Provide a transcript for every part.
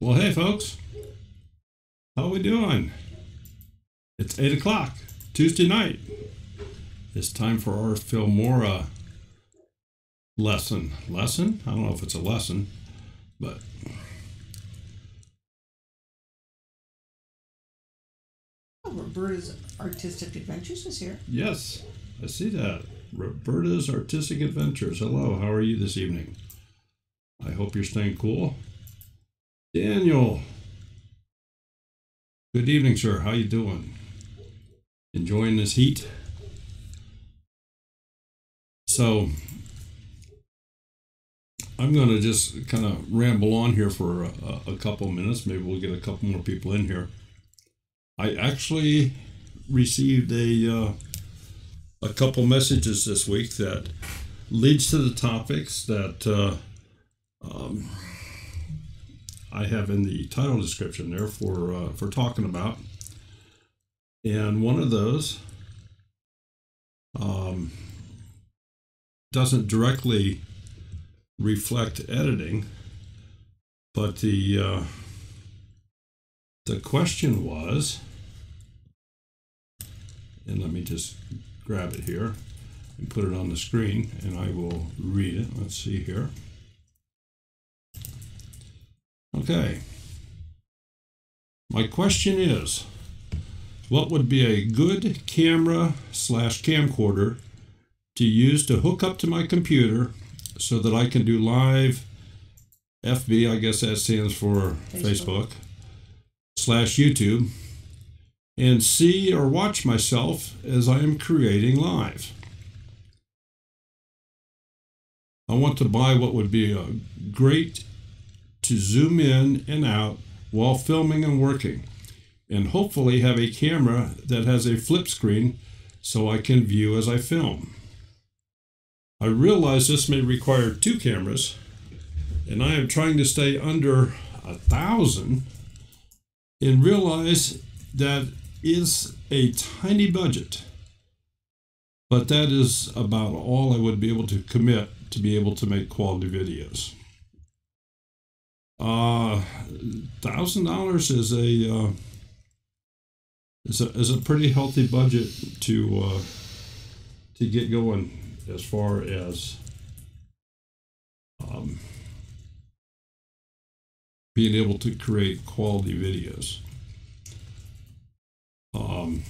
Well, hey folks, how we doing? It's 8 o'clock, Tuesday night. It's time for our Filmora lesson. Lesson? I don't know if it's a lesson, but Roberta's Artistic Adventures is here. yes, I see that. Roberta's Artistic Adventures. Hello, how are you this evening? I hope you're staying cool. Daniel. Good evening, sir. How you doing? Enjoying this heat? So, I'm going to just kind of ramble on here for a couple minutes. Maybe we'll get a couple more people in here. I actually received a couple messages this week that leads to the topics that I have in the title description there for talking about. And one of those doesn't directly reflect editing, but the question was, and let me just grab it here and put it on the screen and I will read it. Let's see here. Okay. My question is, what would be a good camera / camcorder to use to hook up to my computer so that I can do live FB, I guess that stands for Facebook / YouTube, and see or watch myself as I am creating live? I want to buy what would be a great to zoom in and out while filming and working, and hopefully have a camera that has a flip screen so I can view as I film. I realize this may require 2 cameras, and I am trying to stay under 1,000 and realize that is a tiny budget, but that is about all I would be able to commit to be able to make quality videos. $1,000 is a pretty healthy budget to get going as far as being able to create quality videos. And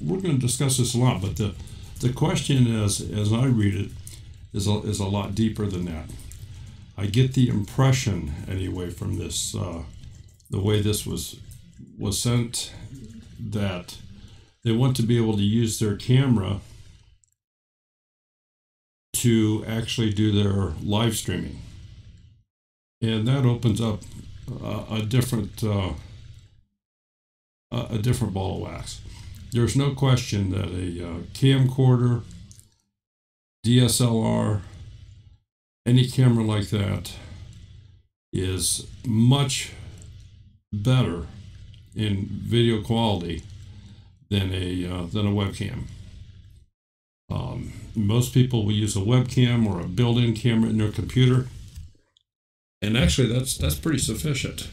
we're going to discuss this a lot, but the question is, as I read it, is a lot deeper than that. I get the impression, anyway, from this, the way this was sent, that they want to be able to use their camera to actually do their live streaming, and that opens up a different ball of wax. There's no question that a camcorder, DSLR, any camera like that is much better in video quality than a webcam. Most people will use a webcam or a built-in camera in their computer, and actually that's pretty sufficient.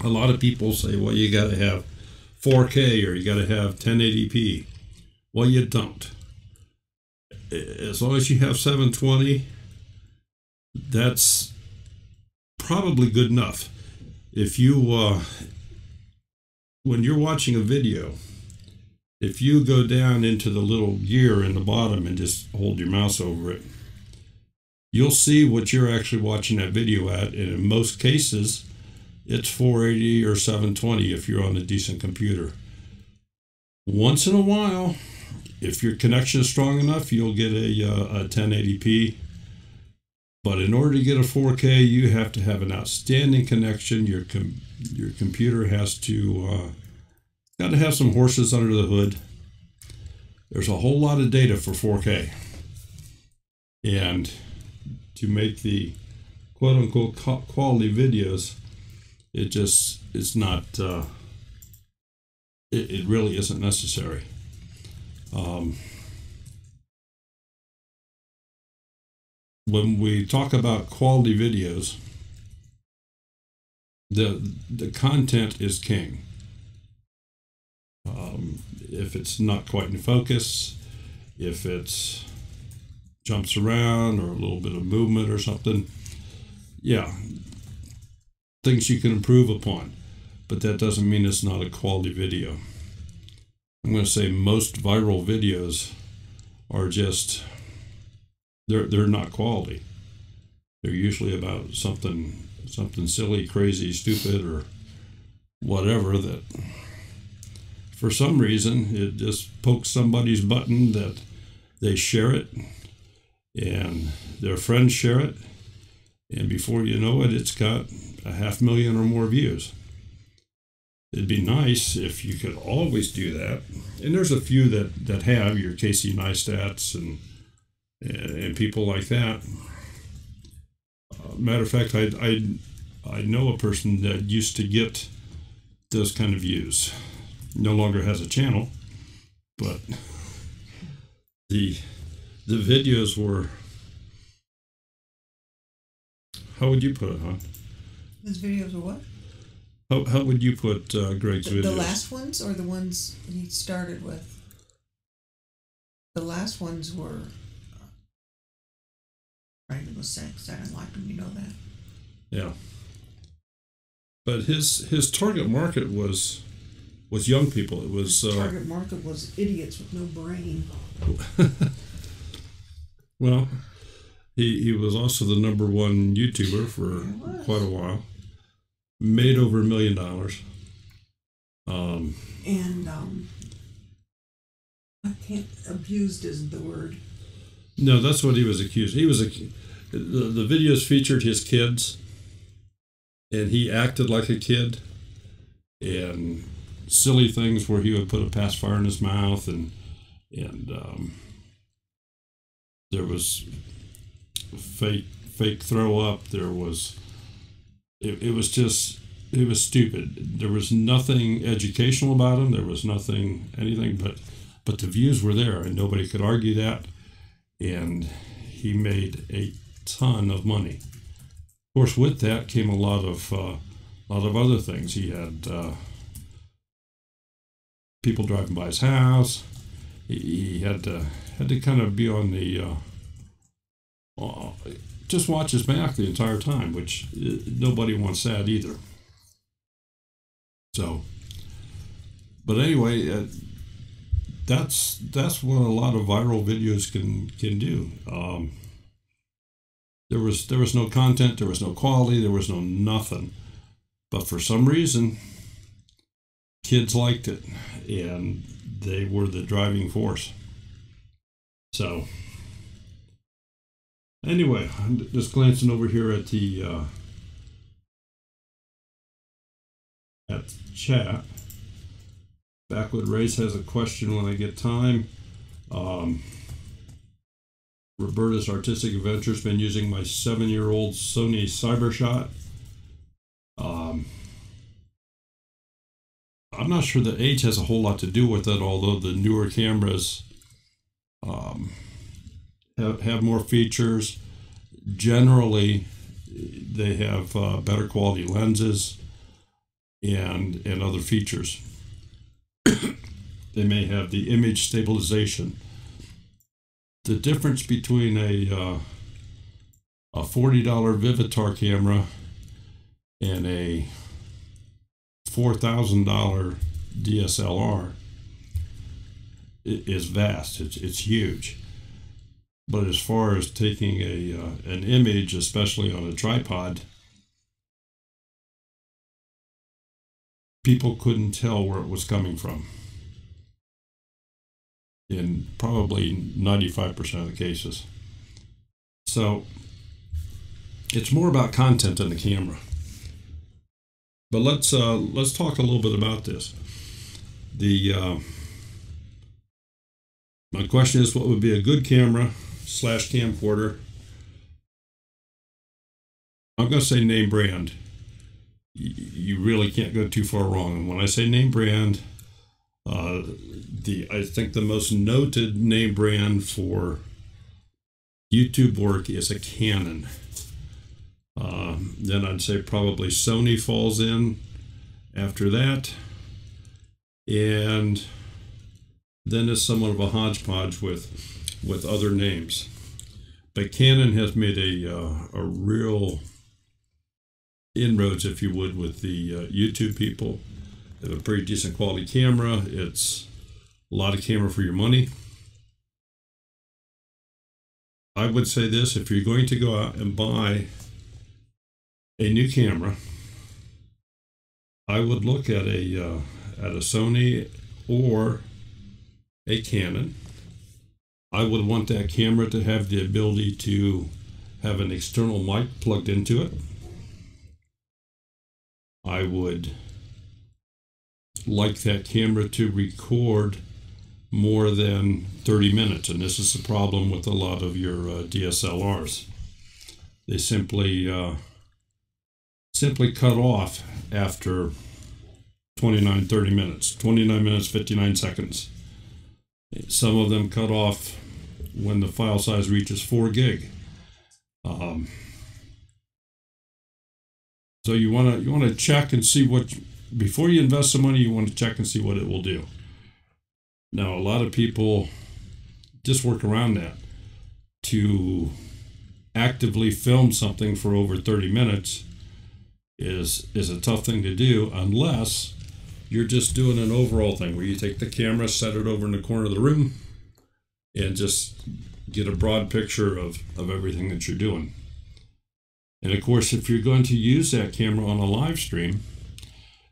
A lot of people say, well, you got to have 4K or you got to have 1080p. Well, you don't. As long as you have 720, that's probably good enough. If you when you're watching a video, if you go down into the little gear in the bottom and just hold your mouse over it, you'll see what you're actually watching that video at, and in most cases it's 480 or 720 if you're on a decent computer. Once in a while, if your connection is strong enough, you'll get a 1080p. But in order to get a 4K, you have to have an outstanding connection. Your computer has to got to have some horses under the hood. There's a whole lot of data for 4K, and to make the quote-unquote quality videos, it's not. It really isn't necessary. When we talk about quality videos, the content is king. If it's not quite in focus, if it's jumps around or a little bit of movement or something, yeah, things you can improve upon, but that doesn't mean it's not a quality video. I'm going to say most viral videos are just, they're not quality. They're usually about something silly, crazy, stupid, or whatever that for some reason it just pokes somebody's button, that they share it and their friends share it, and before you know it, it's got 500,000 or more views. It'd be nice if you could always do that, and there's a few that have, your Casey Neistats and people like that. Matter of fact, I know a person that used to get those kind of views. No longer has a channel, but the videos were, how would you put it, hon? His videos were what? How would you put Greg's videos? The last ones, or the ones he started with? The last ones were right was sex. I didn't like him, you know that. Yeah. But his target market was young people. It was his target market was idiots with no brain. Well, he was also the #1 YouTuber for quite a while. Made over $1 million. I can't, abused isn't the word. No, that's what he was accused. The videos featured his kids, and he acted like a kid, and silly things where he would put a pacifier in his mouth, and there was fake throw up. There was it was stupid. There was nothing educational about him. There was anything, but the views were there, and nobody could argue that. And he made a ton of money. Of course, with that came a lot of other things. He had people driving by his house. He had to kind of be on the just watch his back the entire time, which nobody wants that either. So, but anyway, that's what a lot of viral videos can do. There was no content, there was no quality, there was no nothing, but for some reason, kids liked it, and they were the driving force. So, anyway, I'm just glancing over here at the chat. Backwood Race has a question when I get time. Roberta's Artistic Adventure's been using my 7-year-old Sony CyberShot. I'm not sure that age has a whole lot to do with it, although the newer cameras have more features. Generally, they have better quality lenses and other features. They may have the image stabilization. The difference between a $40 Vivitar camera and a $4,000 DSLR is vast. It's huge. But as far as taking an image, especially on a tripod, people couldn't tell where it was coming from in probably 95% of the cases. So it's more about content than the camera. But let's talk a little bit about this. My question is, what would be a good camera / camcorder? I'm going to say name brand. You really can't go too far wrong. And when I say name brand, I think the most noted name brand for YouTube work is a Canon. Then I'd say probably Sony falls in after that. And then it's somewhat of a hodgepodge with other names. But Canon has made a real inroads, if you would, with the YouTube people. They have a pretty decent quality camera. It's a lot of camera for your money. I would say this: if you're going to go out and buy a new camera, I would look at a Sony or a Canon. I would want that camera to have the ability to have an external mic plugged into it. I would like that camera to record more than 30 minutes, and this is the problem with a lot of your DSLRs. They simply cut off after 30 minutes, 29 minutes, 59 seconds. Some of them cut off when the file size reaches 4 gig. So you want to check and see before you invest some money, you want to check and see what it will do. Now, a lot of people just work around that. To actively film something for over 30 minutes is a tough thing to do, unless you're just doing an overall thing where you take the camera, set it over in the corner of the room, and just get a broad picture of everything that you're doing. And of course, if you're going to use that camera on a live stream,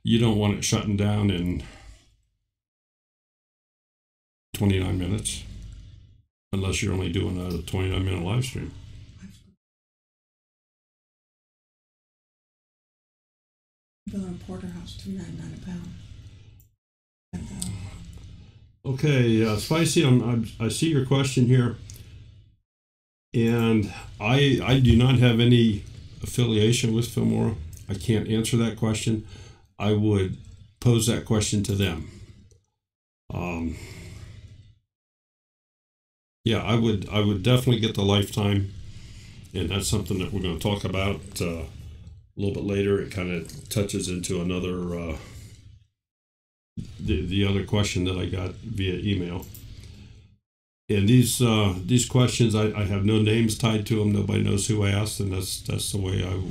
you don't want it shutting down in 29 minutes, unless you're only doing a 29-minute live stream. Bill and Porterhouse, $2.99 a pound. Okay, Spicy, I see your question here, and I do not have any affiliation with Filmora. I can't answer that question. I would pose that question to them. Yeah, I would definitely get the lifetime, and that's something that we're going to talk about a little bit later. It kind of touches into another the other question that I got via email. And these questions, I have no names tied to them. Nobody knows who asked, and that's the way I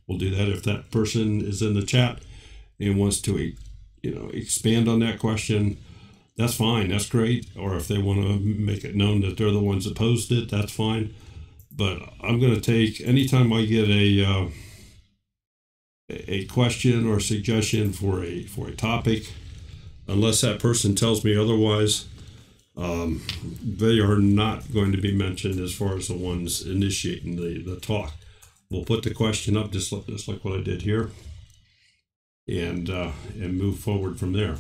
will do that. If that person is in the chat and wants to expand on that question, that's fine. That's great. Or if they want to make it known that they're the ones that posed it, that's fine. But I'm going to take, anytime I get a question or suggestion for a topic, unless that person tells me otherwise, they are not going to be mentioned as far as the ones initiating the talk. We'll put the question up just like what I did here, and move forward from there.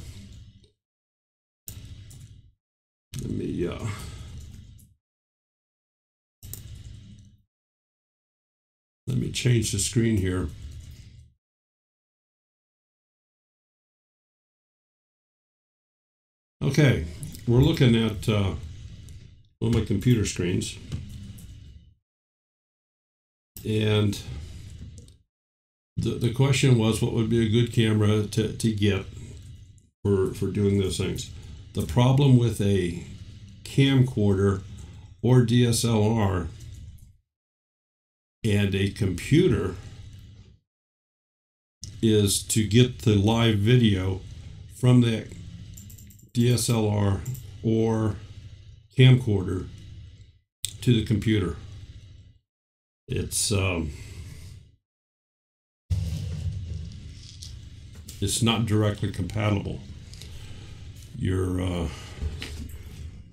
Let me change the screen here. Okay, we're looking at one of my computer screens, and the question was, what would be a good camera to get for doing those things? The problem with a camcorder or DSLR and a computer is to get the live video from that DSLR or camcorder to the computer. It's not directly compatible.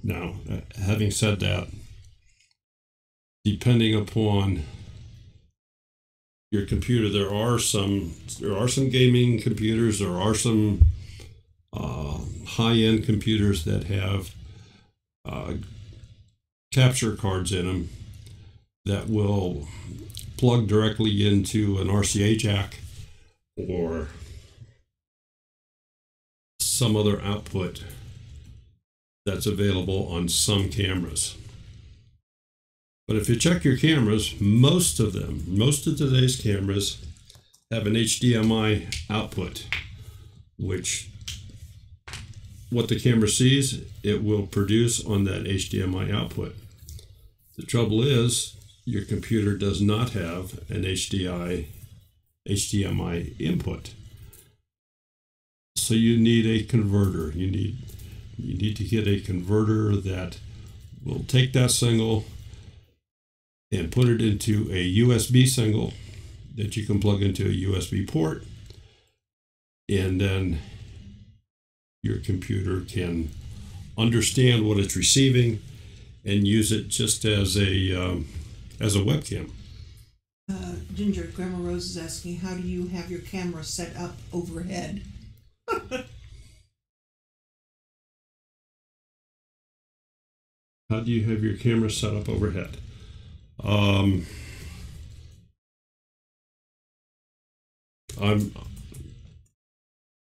Now, having said that, depending upon your computer, there are some gaming computers, there are some high-end computers that have capture cards in them that will plug directly into an RCA jack or some other output that's available on some cameras. But if you check your cameras, most of today's cameras have an HDMI output, which what the camera sees, it will produce on that HDMI output. The trouble is, your computer does not have an HDMI input. So you need a converter. You need to get a converter that will take that signal and put it into a USB signal that you can plug into a USB port, and then your computer can understand what it's receiving and use it just as a webcam. Ginger, Grandma Rose is asking, how do you have your camera set up overhead? How do you have your camera set up overhead? I'm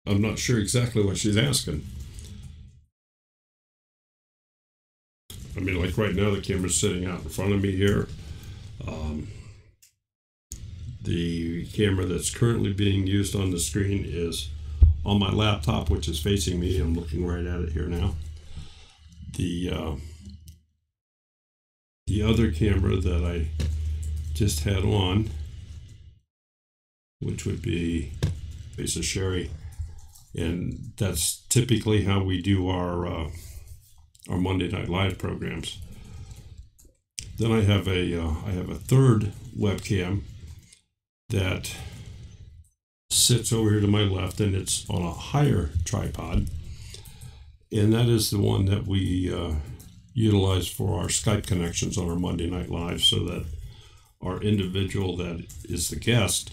not sure exactly what she's asking. I mean, like right now, the camera's sitting out in front of me here. The camera that's currently being used on the screen is on my laptop, which is facing me. I'm looking right at it here now. The other camera that I just had on, which would be face of Sherry, and that's typically how we do our Monday Night Live programs. Then I have a third webcam that sits over here to my left, and it's on a higher tripod, and that is the one that we utilize for our Skype connections on our Monday Night Live, so that our individual that is the guest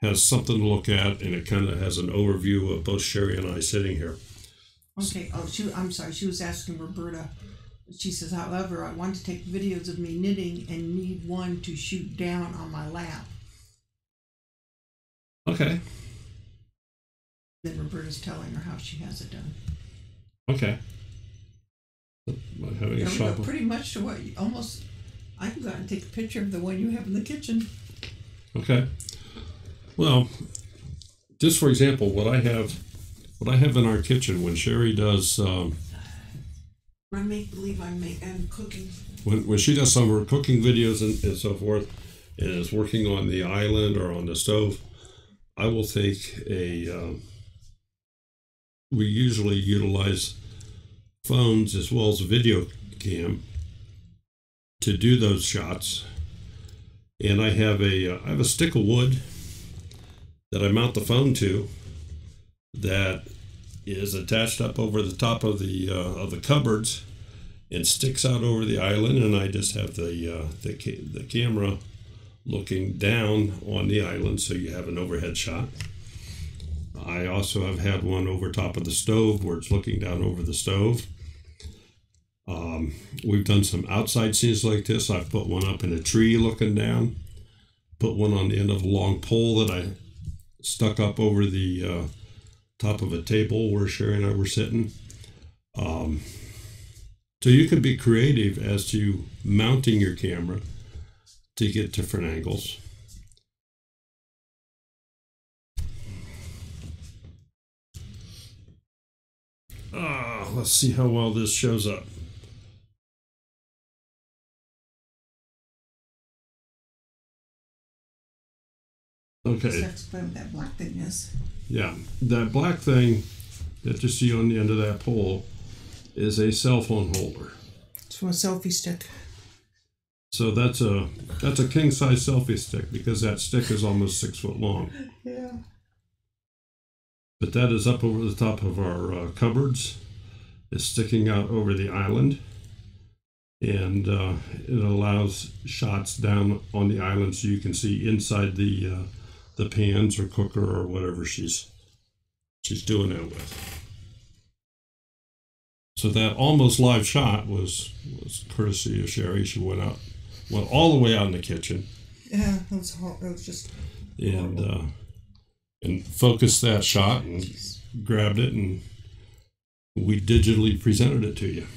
has something to look at, and it kind of has an overview of both Sherry and I sitting here. Okay. Oh, I'm sorry. She was asking Roberta. She says, however, I want to take videos of me knitting and need one to shoot down on my lap. Okay. Then Roberta's telling her how she has it done. Okay. There we go. Pretty much to what you almost. I can go out and take a picture of the one you have in the kitchen. Okay. Well, just for example, what I have in our kitchen when Sherry does. I make believe I'm cooking. When she does some of her cooking videos and so forth, and is working on the island or on the stove, I will take we usually utilize phones as well as a video cam to do those shots. And I have a stick of wood that I mount the phone to that is attached up over the top of the cupboards and sticks out over the island, and I just have the camera looking down on the island, so you have an overhead shot. I also have had one over top of the stove where it's looking down over the stove. We've done some outside scenes like this. I've put one up in a tree looking down, put one on the end of a long pole that I stuck up over the top of a table where Sherry and I were sitting. So you can be creative as to mounting your camera to get different angles. Let's see how well this shows up. Okay. Just have to explain what that black thing is. Yeah, that black thing that you see on the end of that pole is a cell phone holder. It's from a selfie stick. So that's a king size selfie stick, because that stick is almost 6 foot long. Yeah. But that is up over the top of our cupboards. It's sticking out over the island, and it allows shots down on the island so you can see inside the pans or cooker or whatever she's doing it with. So that almost live shot was courtesy of Sherry. She went all the way out in the kitchen. Yeah, it was just and focused that shot and grabbed it, and we digitally presented it to you.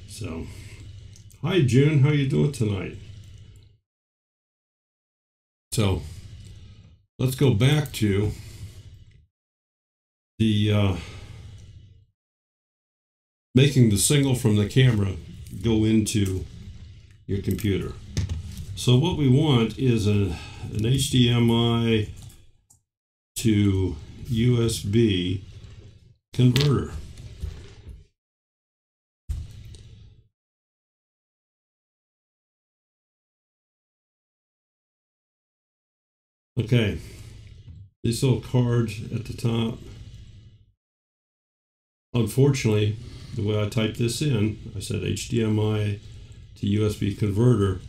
So Hi June, how you doing tonight? So let's go back to the making the signal from the camera go into your computer. So what we want is an HDMI to USB converter. Okay, these little cards at the top. Unfortunately, the way I typed this in, I said HDMI to USB converter.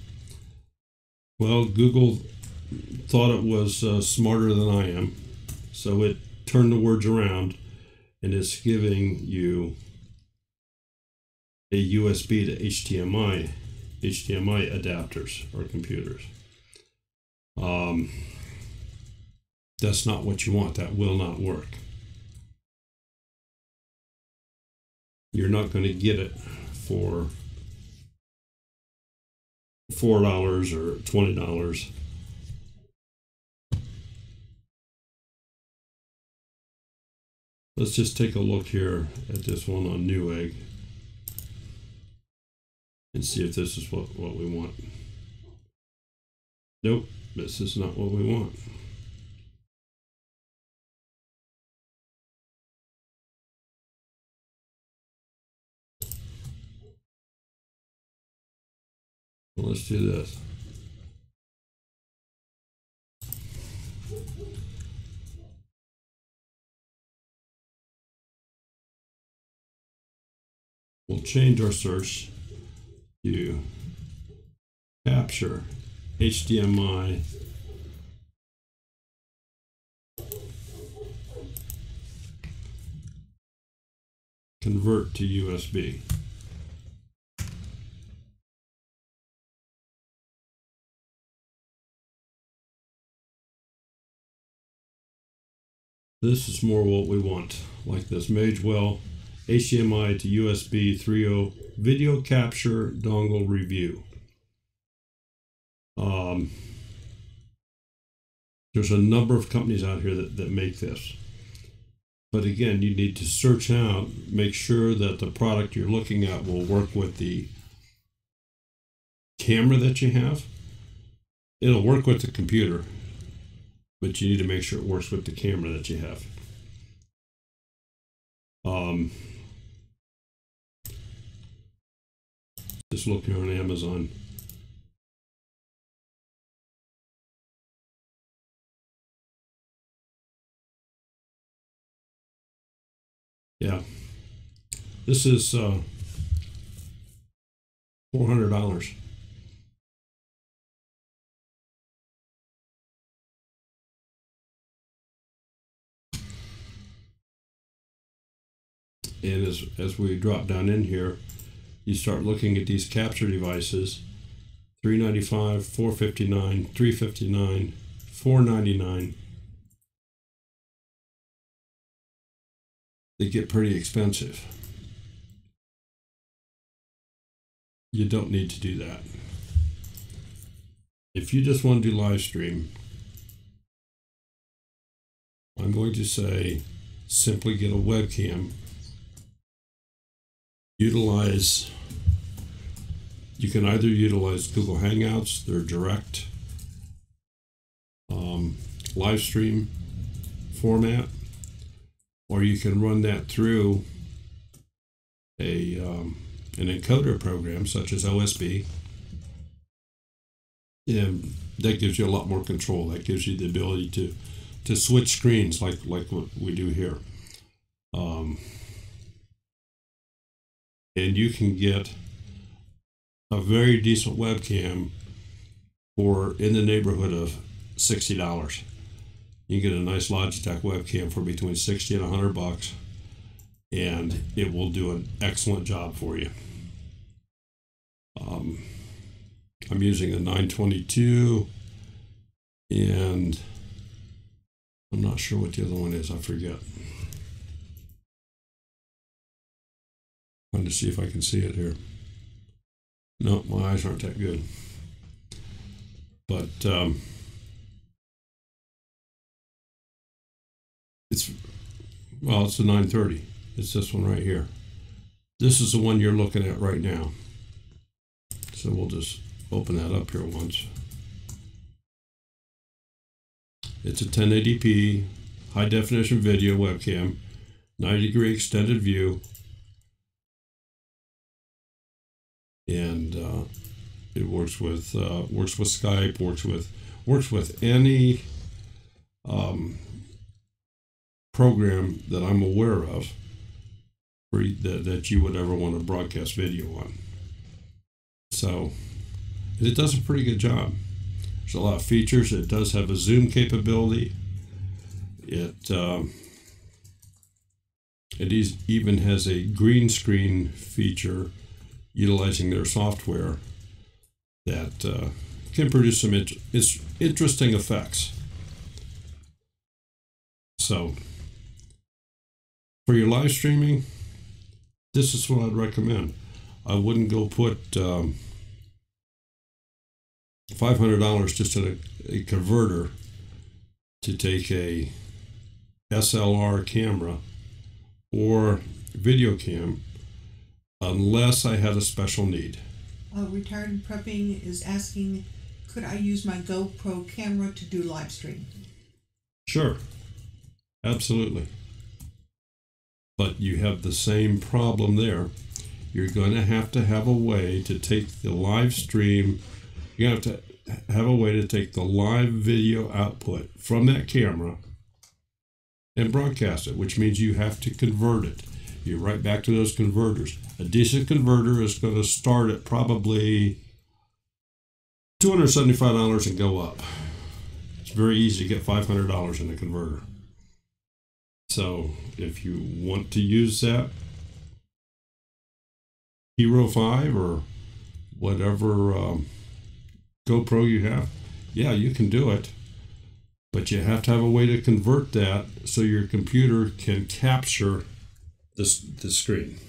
Well, Google thought it was smarter than I am, so it turned the words around and it's giving you a USB to HDMI adapters or computers. That's not what you want. That will not work. You're not going to get it for $4 or $20. Let's just take a look here at this one on Newegg and see if this is what we want. Nope, this is not what we want. Well, let's do this. We'll change our search to capture HDMI convert to USB. This is more what we want, like this Magewell HDMI to USB 3.0 video capture dongle review. There's a number of companies out here that make this. But again, you need to search out, make sure that the product you're looking at will work with the camera that you have. It'll work with the computer, but you need to make sure it works with the camera that you have. Just looking on Amazon. Yeah, this is $400. And as we drop down in here, you start looking at these capture devices. $395, $459, $359, $499. They get pretty expensive. You don't need to do that. If you just want to do live stream, I'm going to say simply get a webcam. You can either utilize Google Hangouts, their direct live stream format, or you can run that through an encoder program such as OSB, and that gives you a lot more control. That gives you the ability to switch screens like what we do here. And you can get a very decent webcam for in the neighborhood of $60. You can get a nice Logitech webcam for between $60 and $100, and it will do an excellent job for you. I'm using a 922, and I'm not sure what the other one is. I forget. Trying to see if I can see it here. No, my eyes aren't that good. But it's a 930. It's this one right here. This is the one you're looking at right now. So we'll just open that up here once. It's a 1080p high definition video webcam, 90-degree extended view, and it works with Skype, works with any program that I'm aware of that you would ever want to broadcast video on. So it does a pretty good job. There's a lot of features. It does have a zoom capability. It even has a green screen feature utilizing their software that can produce some interesting effects. So for your live streaming, this is what I'd recommend. I wouldn't go put $500 just in a converter to take a SLR camera or video cam unless I had a special need. Retired Prepping is asking, could I use my GoPro camera to do live stream? Sure, absolutely. But you have the same problem there. You're going to have a way to take the live stream. You have to have a way to take the live video output from that camera and broadcast it, which means you have to convert it. You're right back to those converters. A decent converter is going to start at probably $275 and go up. It's very easy to get $500 in a converter. So if you want to use that Hero 5 or whatever GoPro you have, yeah, you can do it. But you have to have a way to convert that so your computer can capture the screen.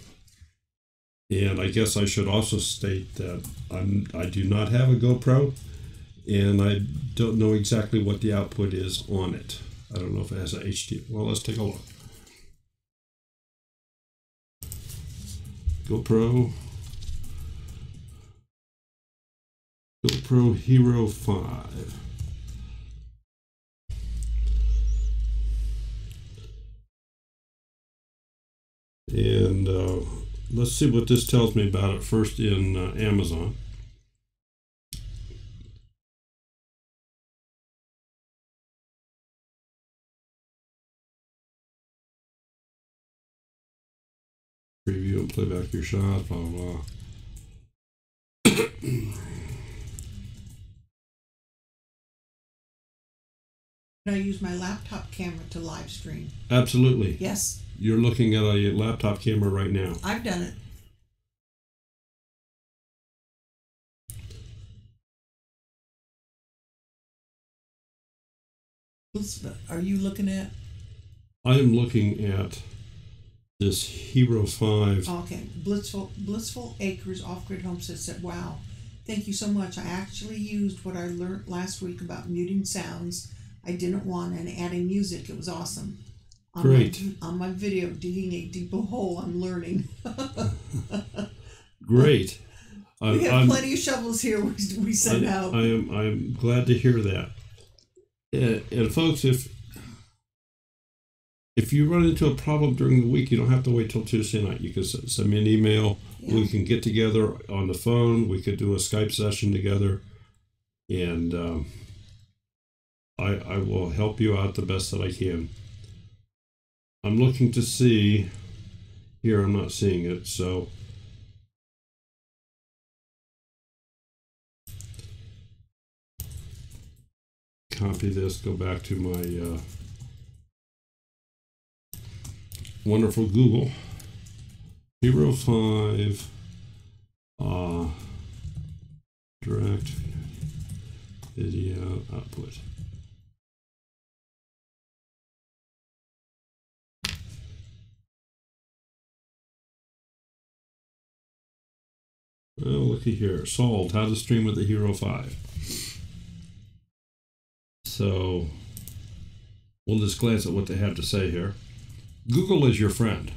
And I guess I should also state that I do not have a GoPro, and I don't know exactly what the output is on it. I don't know if it has a HD. Well, let's take a look. GoPro Hero 5. And let's see what this tells me about it first in Amazon. Preview and play back your shots, blah, blah, blah. Can I use my laptop camera to live stream? Absolutely. Yes. You're looking at a laptop camera right now. I've done it. Are you looking at? I am looking at this Hero 5. Okay. Blissful Acres Off-Grid Homestead said, wow, thank you so much. I actually used what I learned last week about muting sounds I didn't want and adding music. It was awesome. Great. On my video, digging a deeper hole, I'm learning. Great. We have plenty of shovels here we send out. I'm glad to hear that. And folks, if you run into a problem during the week, you don't have to wait till Tuesday night. You can send me an email. Yeah. We can get together on the phone. We could do a Skype session together. And I will help you out the best that I can. I'm looking to see, here I'm not seeing it, so copy this, go back to my wonderful Google. Hero 5 direct video output. Well, looky here. Solved. How to stream with the Hero 5. So we'll just glance at what they have to say here. Google is your friend.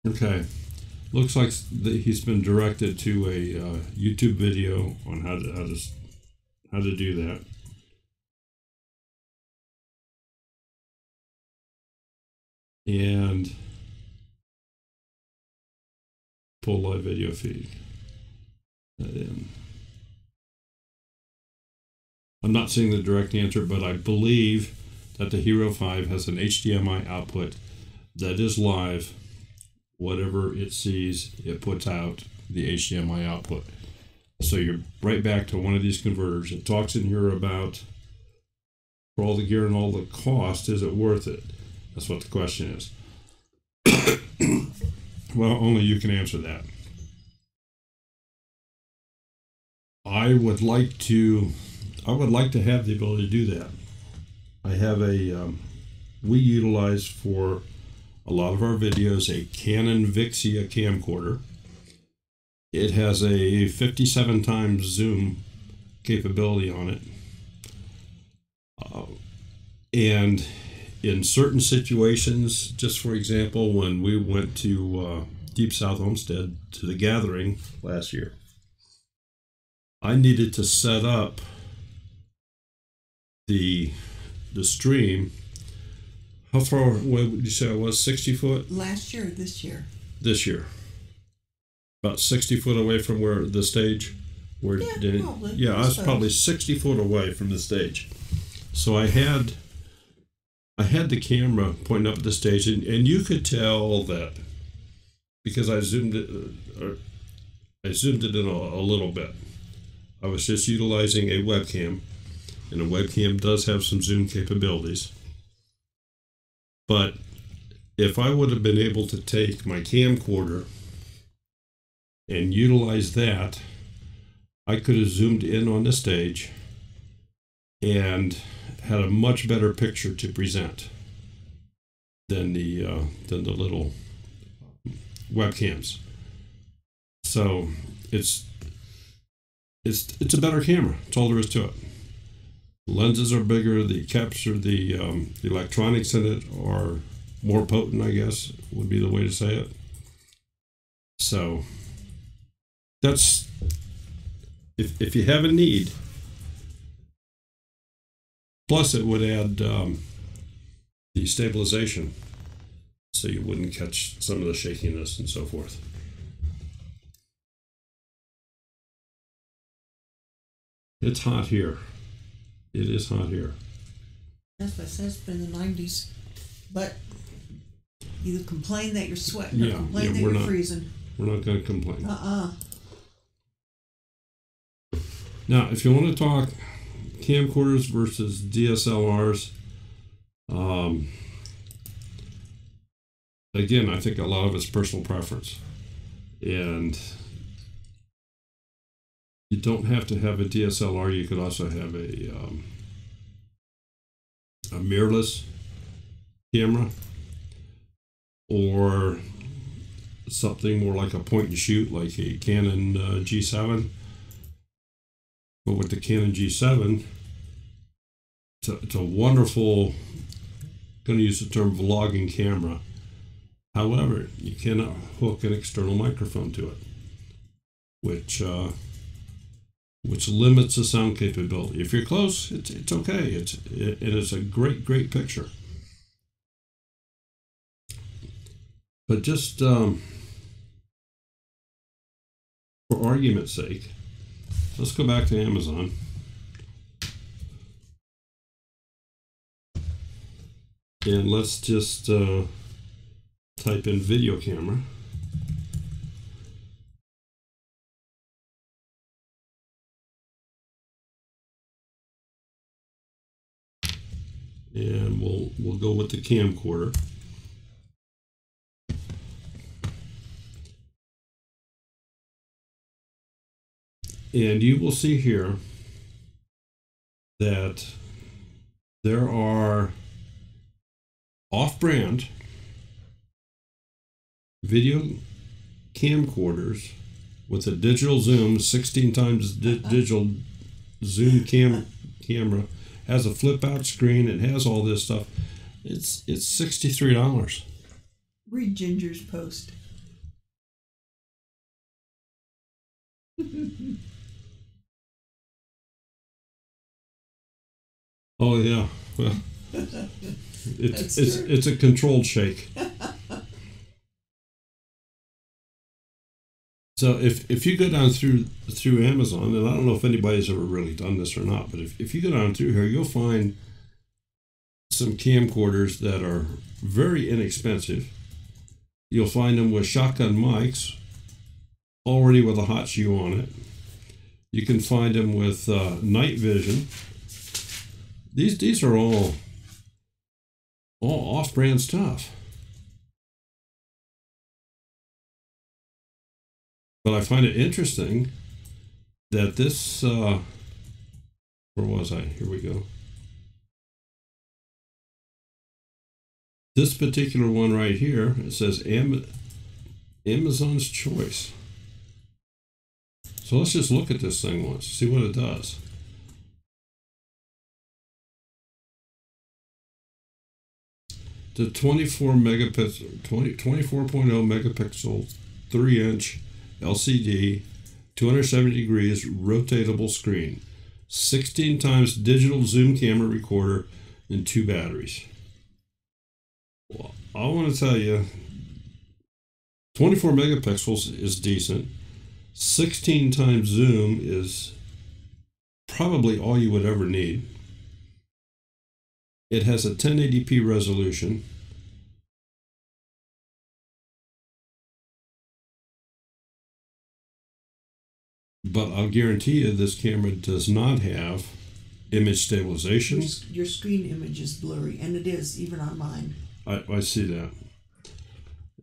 Okay, looks like he's been directed to a YouTube video on how to do that. And pull live video feed. I'm not seeing the direct answer, but I believe that the Hero 5 has an HDMI output that is live. Whatever it sees, it puts out the HDMI output. So you're right back to one of these converters. It talks in here about, for all the gear and all the cost, is it worth it? That's what the question is. Well, only you can answer that. I would like to have the ability to do that. I have we utilize for a lot of our videos a Canon Vixia camcorder. It has a 57 times zoom capability on it. And in certain situations, just for example, when we went to Deep South Homestead to the gathering last year, I needed to set up the stream. How far away would you say it was? 60 foot? Last year or this year? This year. About 60 foot away from where the stage. Probably. Yeah, I was probably 60 foot away from the stage. So I had the camera pointing up at the stage, and you could tell that because I zoomed it in a little bit. I was just utilizing a webcam, and a webcam does have some zoom capabilities. But if I would have been able to take my camcorder and utilize that, I could have zoomed in on the stage and had a much better picture to present than the little webcams. So it's a better camera. That's all there is to it. Lenses are bigger. The capture, the electronics in it are more potent, I guess would be the way to say it. So that's if you have a need. Plus, it would add the stabilization, so you wouldn't catch some of the shakiness and so forth. It's hot here. It is hot here. That's what I said. It's been the 90s. But either complain that you're sweating or complain that you're freezing. We're not going to complain. Now, if you want to talk camcorders versus DSLRs, again, I think a lot of it's personal preference. And you don't have to have a DSLR. You could also have a mirrorless camera, or something more like a point and shoot, like a Canon G7. But with the Canon G7, it's a wonderful, I'm going to use the term vlogging camera. However, you cannot hook an external microphone to it, which limits the sound capability. If you're close, it's okay. It's a great picture. But just for argument's sake, let's go back to Amazon. And let's just type in video camera. And we'll go with the camcorder. And you will see here that there are off-brand video camcorders with a digital zoom, 16 times digital zoom camera, has a flip-out screen, it has all this stuff. It's $63. Read Ginger's post. Oh yeah, well, it's a controlled shake. So if you go down through Amazon, and I don't know if anybody's ever really done this or not, but if you go down through here, you'll find some camcorders that are very inexpensive. You'll find them with shotgun mics, already with a hot shoe on it. You can find them with night vision. These are all off-brand stuff. But I find it interesting that this, where was I? Here we go. This particular one right here, it says Amazon's Choice. So let's just look at this thing once, see what it does. The 24.0 megapixel 3-inch LCD, 270 degrees rotatable screen, 16 times digital zoom camera recorder, and 2 batteries. Well, I want to tell you, 24 megapixels is decent. 16 times zoom is probably all you would ever need. It has a 1080p resolution. But I'll guarantee you this camera does not have image stabilization. Your screen image is blurry, and it is, even on mine. I see that.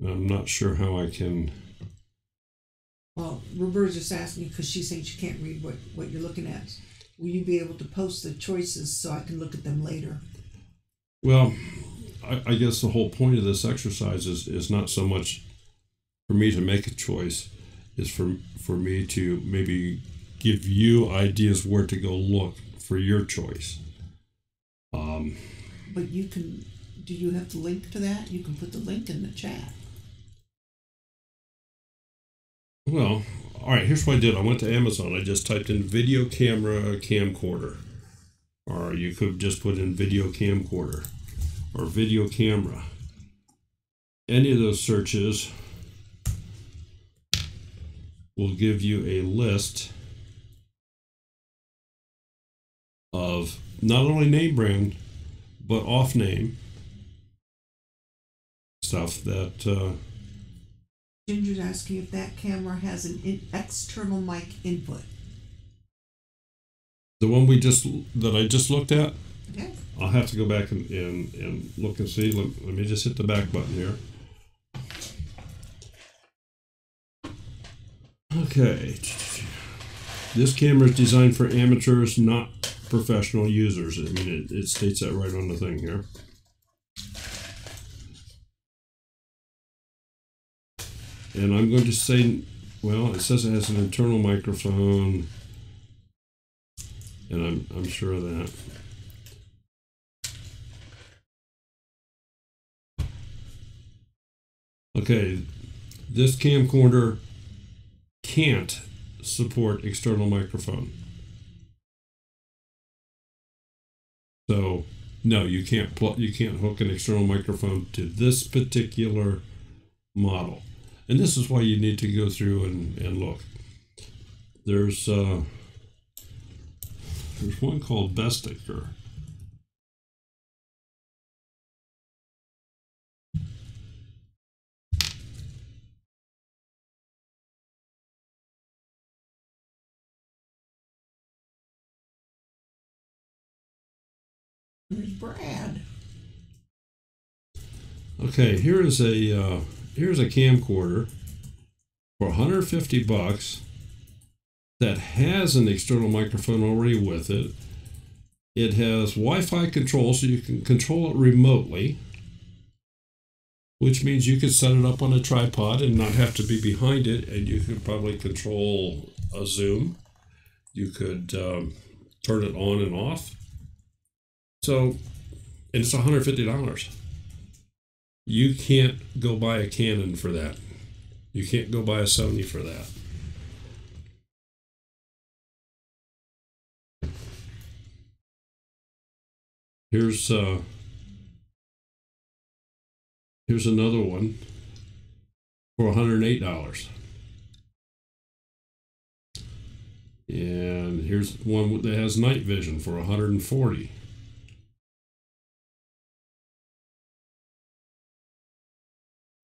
I'm not sure how I can... Well, Roberta's just asking because she's saying she can't read what you're looking at. Will you be able to post the choices so I can look at them later? Well, I guess the whole point of this exercise is not so much for me to make a choice, is for me to maybe give you ideas where to go look for your choice. But you can, do you have the link to that? You can put the link in the chat. Well, all right, here's what I did. I went to Amazon. I just typed in video camera camcorder. Or you could just put in video camcorder or video camera. Any of those searches will give you a list of not only name brand, but off name stuff that... Ginger's asking if that camera has an external mic input. The one that I just looked at? Okay. I'll have to go back and look and see. Let me just hit the back button here. Okay. This camera is designed for amateurs, not professional users. I mean, it states that right on the thing here. And I'm going to say, well, it says it has an internal microphone, and I'm sure of that. Okay, this camcorder can't support external microphone. So no, you can't hook an external microphone to this particular model. And this is why you need to go through and look. There's one called Besticker. There's Brad. Okay, here's a camcorder for $150. that has an external microphone already with it. It has Wi-Fi control, so you can control it remotely, which means you could set it up on a tripod and not have to be behind it, and you could probably control a zoom. You could turn it on and off. So, and it's $150. You can't go buy a Canon for that. You can't go buy a Sony for that. Here's another one for $108. And here's one that has night vision for $140.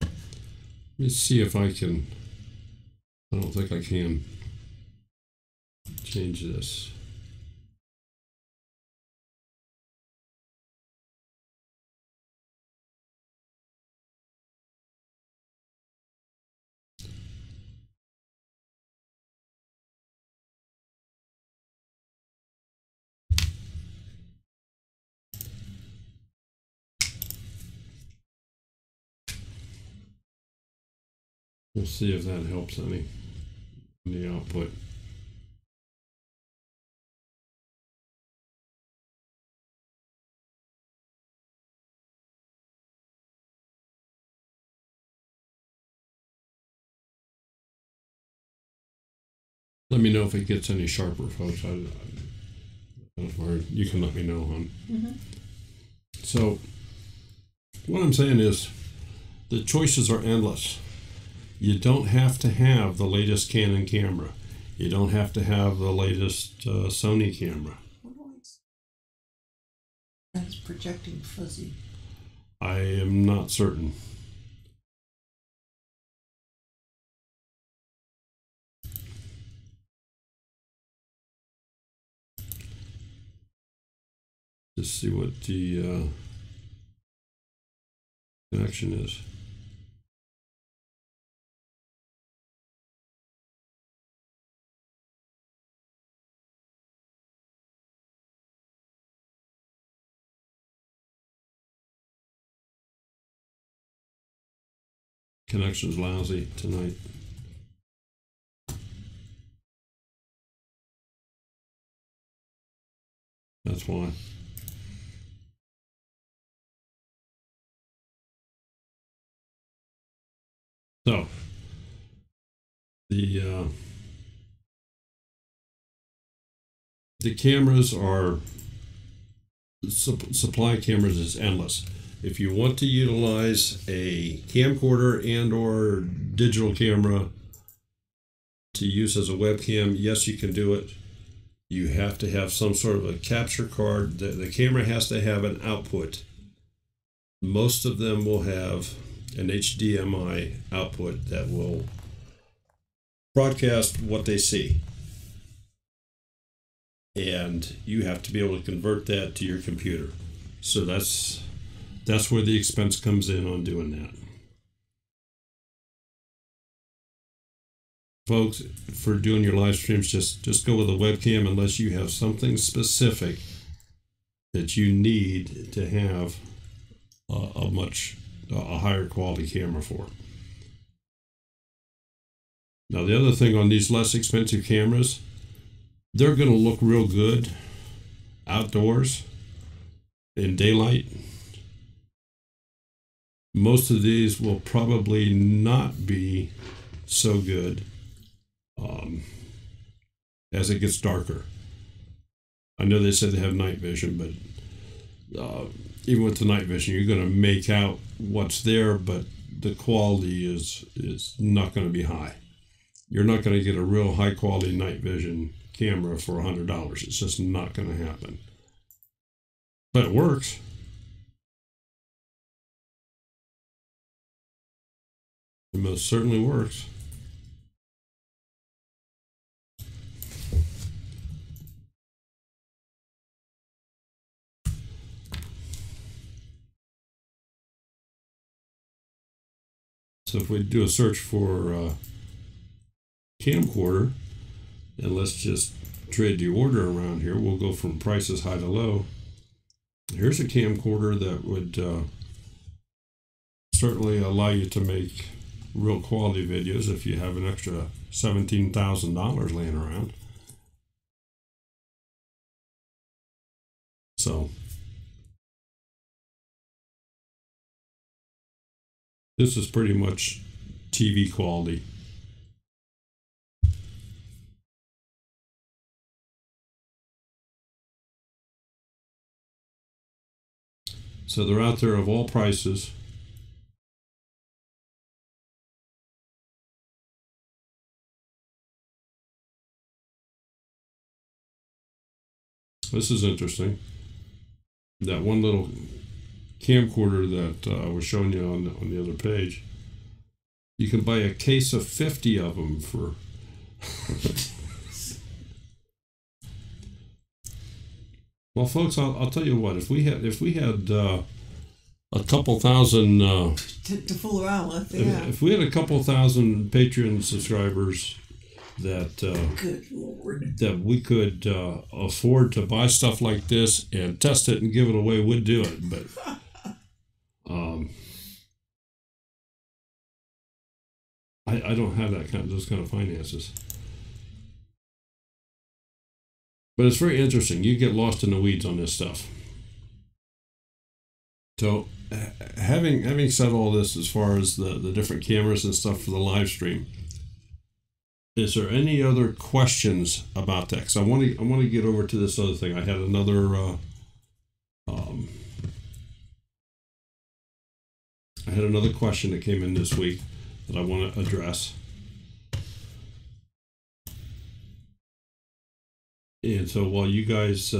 Let me see if I can. I don't think I can change this. We'll see if that helps any in the output. Let me know if it gets any sharper, folks. Or you can let me know, hon. Mm-hmm. So, what I'm saying is, the choices are endless. You don't have to have the latest Canon camera. You don't have to have the latest Sony camera. That's projecting fuzzy. I am not certain. Just see what the connection is. Connection's lousy tonight. That's why. So, the cameras are, supply cameras is endless. If you want to utilize a camcorder and or digital camera to use as a webcam, yes, you can do it. You have to have some sort of a capture card. The camera has to have an output. Most of them will have an HDMI output that will broadcast what they see. And you have to be able to convert that to your computer. So that's where the expense comes in on doing that. Folks, for doing your live streams, just go with a webcam unless you have something specific that you need to have a higher quality camera for. Now, the other thing on these less expensive cameras, they're going to look real good outdoors in daylight. Most of these will probably not be so good as it gets darker. I know they said they have night vision, but even with the night vision, you're going to make out what's there, but the quality is not going to be high. You're not going to get a real high quality night vision camera for $100. It's just not going to happen. But it works. It most certainly works. So if we do a search for camcorder, And let's just trade the order around here. We'll go from prices high to low. Here's a camcorder that would certainly allow you to make real quality videos if you have an extra $17,000 laying around. So this is pretty much TV quality. So they're out there of all prices. This is interesting. That one little camcorder that I was showing you on the other page, you can buy a case of 50 of them for well, folks, I'll tell you what, if we had a couple thousand to fool around with, yeah. If we had a couple thousand Patreon subscribers that Good Lord. that we could afford to buy stuff like this and test it and give it away, we'd do it. But I don't have those kind of finances. But it's very interesting. You get lost in the weeds on this stuff. So, having said all this, as far as the different cameras and stuff for the live stream, is there any other questions about that? Because I want to get over to this other thing. I had another question that came in this week that I want to address. And so while you guys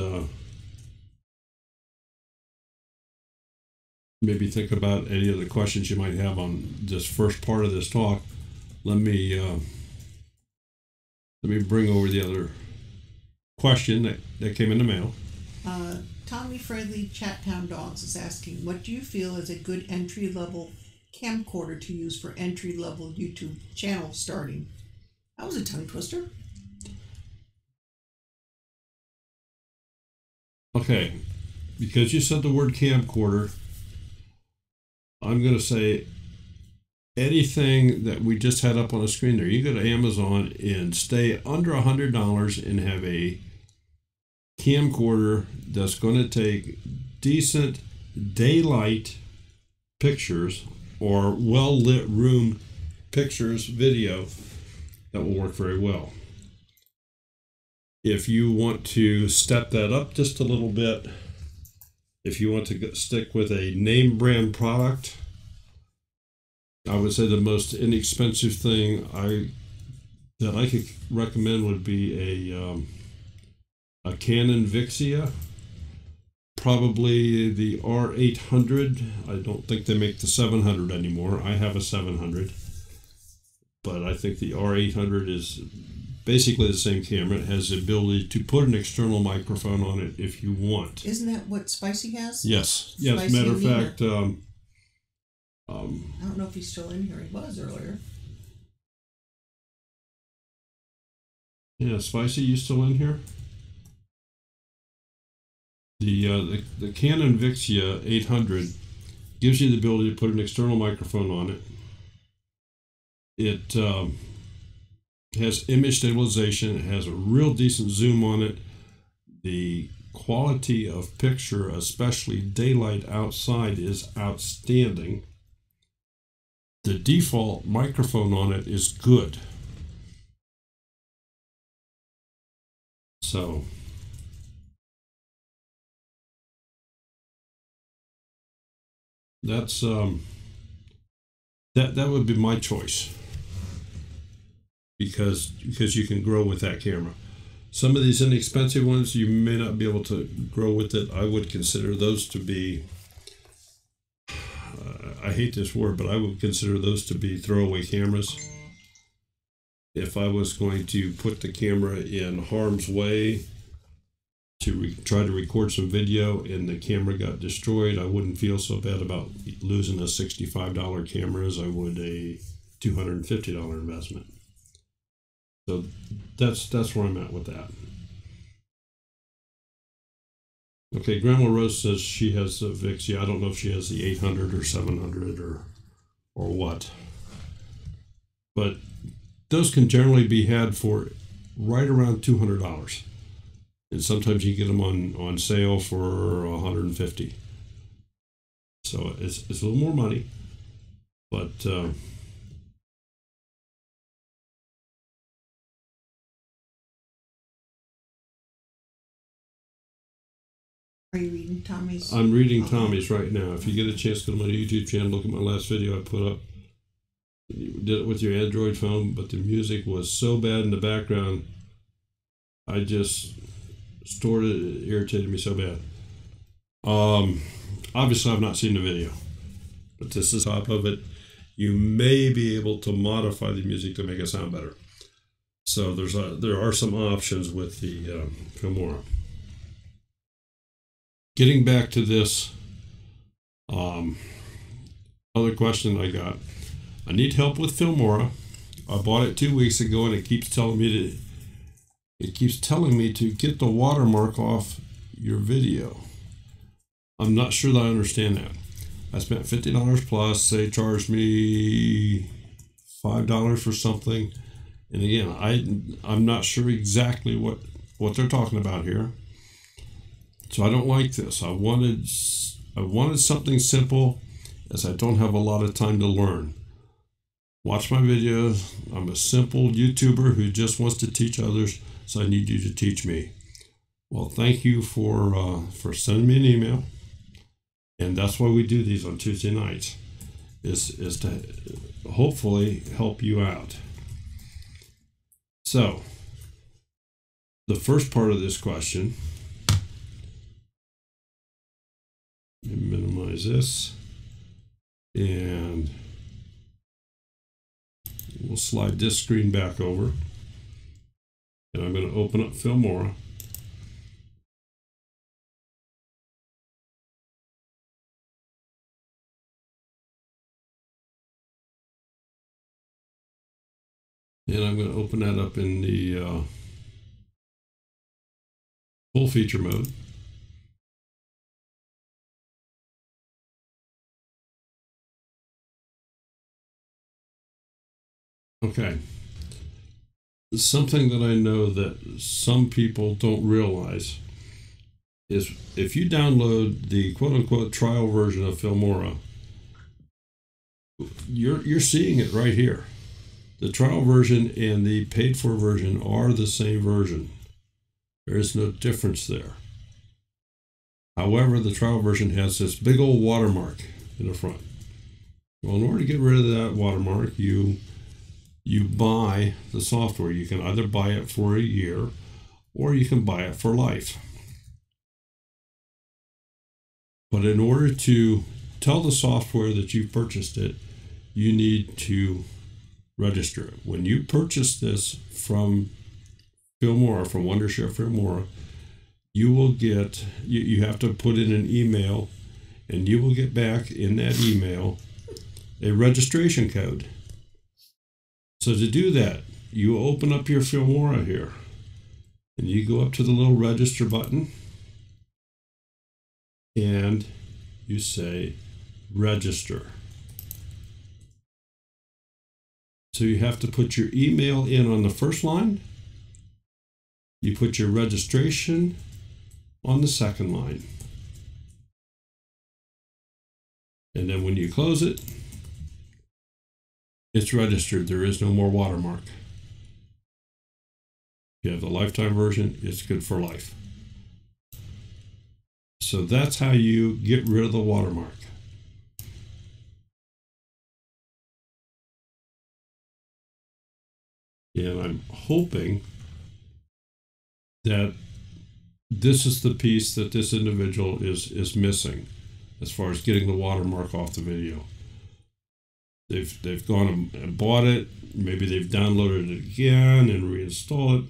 maybe think about any of the questions you might have on this first part of this talk, let me bring over the other question that came in the mail. Tommy Friendly Chattown Dogs is asking, what do you feel is a good entry-level camcorder to use for entry-level YouTube channel starting? That was a tongue twister. Okay, because you said the word camcorder, I'm going to say anything that we just had up on the screen there. You go to Amazon and stay under $100 and have a camcorder that's going to take decent daylight pictures or well-lit room pictures, video, that will work very well. If you want to step that up just a little bit, if you want to stick with a name brand product, I would say the most inexpensive thing that I could recommend would be a Canon Vixia, probably the R800. I don't think they make the 700 anymore. I have a 700, but I think the R800 is basically the same camera. It has the ability to put an external microphone on it if you want. Isn't that what Spicy has? Yes. Yes. Matter of fact, I don't know if he's still in here. He was earlier. Yeah, Spicy, you still in here? The Canon Vixia 800 gives you the ability to put an external microphone on it. It has image stabilization. It has a real decent zoom on it. The quality of picture, especially daylight outside, is outstanding. The default microphone on it is good. So that's that would be my choice, because you can grow with that camera. Some of these inexpensive ones you may not be able to grow with it. I would consider those to be I hate this word, but I would consider those to be throwaway cameras. If I was going to put the camera in harm's way to try to record some video and the camera got destroyed, I wouldn't feel so bad about losing a $65 camera as I would a $250 investment. So that's where I'm at with that. Okay, Grandma Rose says she has the VIX. Yeah, I don't know if she has the 800 or 700 or what. But those can generally be had for right around $200. And sometimes you get them on sale for $150. So it's a little more money, but Are you reading Tommy's? I'm reading Tommy's right now. If you get a chance, go to my YouTube channel, look at my last video I put up. You did it with your Android phone, but the music was so bad in the background, I just stored it. It irritated me so bad. Obviously, I've not seen the video, but this is top of it. You may be able to modify the music to make it sound better. So there are some options with the Filmora. Getting back to this other question I got. I need help with Filmora. I bought it 2 weeks ago, and it keeps telling me to get the watermark off your video. I'm not sure that I understand that. I spent $50 plus. They charged me $5 for something, and again, I'm not sure exactly what they're talking about here. So I don't like this. I wanted something simple, as I don't have a lot of time to learn. Watch my videos. I'm a simple YouTuber who just wants to teach others, so I need you to teach me. Well, thank you for sending me an email, and that's why we do these on Tuesday nights, is to hopefully help you out. So, the first part of this question, minimize this, and we'll slide this screen back over, and I'm going to open up Filmora. And I'm going to open that up in the full feature mode. Okay. Something that I know that some people don't realize is if you download the quote-unquote trial version of Filmora, you're seeing it right here. The trial version and the paid-for version are the same version. There is no difference there. However, the trial version has this big old watermark in the front. Well, in order to get rid of that watermark, you buy the software. You can either buy it for a year or you can buy it for life. But in order to tell the software that you purchased it, you need to register it. When you purchase this from Filmora, from Wondershare Filmora, you will get, you have to put in an email, and you will get back in that email a registration code. So to do that, you open up your Filmora here, and you go up to the little register button, and you say register. So you have to put your email in on the first line. You put your registration on the second line. And then when you close it, it's registered. There is no more watermark. If you have the lifetime version, it's good for life. So that's how you get rid of the watermark. And I'm hoping that this is the piece that this individual is missing as far as getting the watermark off the video. They've gone and bought it. Maybe they've downloaded it again and reinstall it.